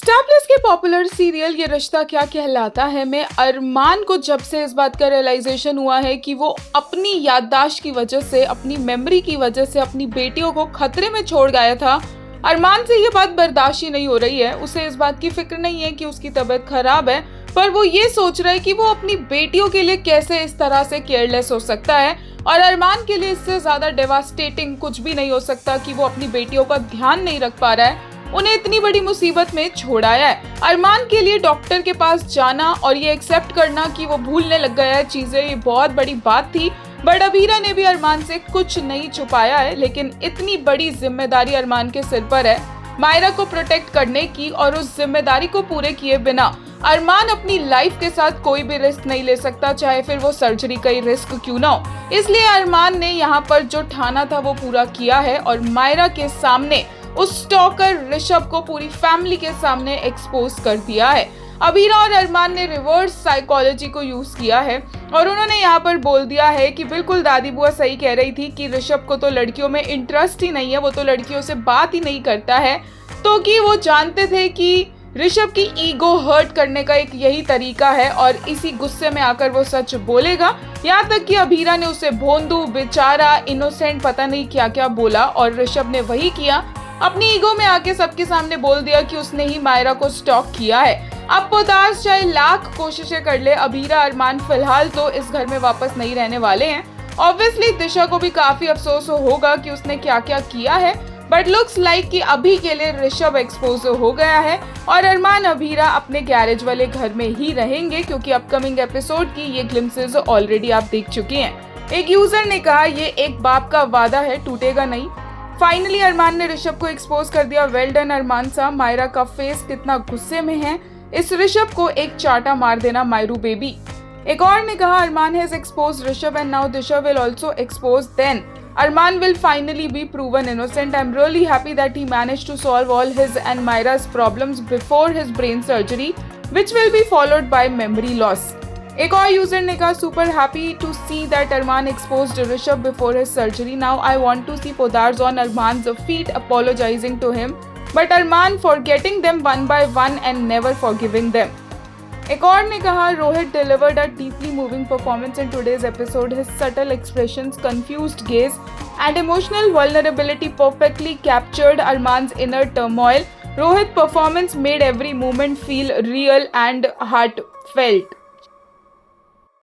Star plus के popular serial ये रिश्ता क्या कहलाता है में अरमान को जब से इस बात का रियलाइजेशन हुआ है कि वो अपनी याददाश्त की वजह से, अपनी मेमोरी की वजह से अपनी बेटियों को खतरे में छोड़ गया था, अरमान से ये बात बर्दाश्त ही नहीं हो रही है। उसे इस बात की फिक्र नहीं है कि उसकी तबीयत खराब है, पर वो ये सोच रहा है कि वो अपनी बेटियों के लिए कैसे इस तरह से केयरलेस हो सकता है। और अरमान के लिए इससे ज्यादा डेवास्टेटिंग कुछ भी नहीं हो सकता कि वो अपनी बेटियों का ध्यान नहीं रख पा रहा है, उन्हें इतनी बड़ी मुसीबत में छोड़ाया है। अरमान के लिए डॉक्टर के पास जाना और ये एक्सेप्ट करना कि वो भूलने लग गया है चीजें, ये बहुत बड़ी बात थी। बट अबीरा ने भी अरमान से कुछ नहीं छुपाया है, लेकिन इतनी बड़ी जिम्मेदारी अरमान के सिर पर है मायरा को प्रोटेक्ट करने की, और उस जिम्मेदारी को पूरे किए बिना अरमान अपनी लाइफ के साथ कोई भी रिस्क नहीं ले सकता, चाहे फिर वो सर्जरी का ही रिस्क क्यों ना हो। इसलिए अरमान ने यहाँ पर जो ठाना था वो पूरा किया है और मायरा के सामने उस स्टॉकर ऋषभ को पूरी फैमिली के सामने एक्सपोज कर दिया है। अबीरा और अरमान ने रिवर्स साइकोलॉजी को यूज किया है और उन्होंने यहाँ पर बोल दिया है कि बिल्कुल दादी बुआ सही कह रही थी कि ऋषभ को तो लड़कियों में इंटरेस्ट ही नहीं है, वो तो लड़कियों से बात ही नहीं करता है, तो कि वो जानते थे कि ऋषभ की ईगो हर्ट करने का एक यही तरीका है और इसी गुस्से में आकर वो सच बोलेगा। यहाँ तक कि अबीरा ने उसे भोंदू, बेचारा, इनोसेंट, पता नहीं क्या क्या बोला और ऋषभ ने वही किया, अपनी ईगो में आके सबके सामने बोल दिया कि उसने ही मायरा को स्टॉक किया है। अब पोदार्स चाहे लाख कोशिशें कर ले, अबीरा अरमान फिलहाल तो इस घर में वापस नहीं रहने वाले हैं। ऑब्वियसली दिशा को भी काफी अफसोस होगा कि उसने क्या क्या किया है, बट लुक्स लाइक कि अभी के लिए ऋषभ एक्सपोज हो गया है और अरमान अबीरा अपने गैरेज वाले घर में ही रहेंगे, क्योंकि अपकमिंग एपिसोड की ये ग्लिम्सेस ऑलरेडी आप देख चुके हैं। एक यूजर ने कहा ये एक बाप का वादा है, टूटेगा नहीं। फाइनली अरमान ने ऋषभ को एक्सपोज कर दिया। वेल डन अरमान साहब। मायरा का फेस कितना गुस्से में है, इस ऋषभ को एक चाटा मार देना मायरू बेबी। एक और ने कहा Arman has exposed Rishabh and now Disha will also expose then Arman will finally be proven innocent. I'm really happy that he managed to solve all his and Myra's problems before his brain surgery, which will be followed by memory loss. एक और user ने कहा super happy to see that Arman exposed Rishabh before his surgery. Now I want to see Podars on Arman's feet apologizing to him, but Arman forgetting them one by one and never forgiving them. एक और ने कहा Rohit delivered a deeply moving performance in today's episode. His subtle expressions, confused gaze and emotional vulnerability perfectly captured Arman's inner turmoil. Rohit's performance made every moment feel real and heartfelt.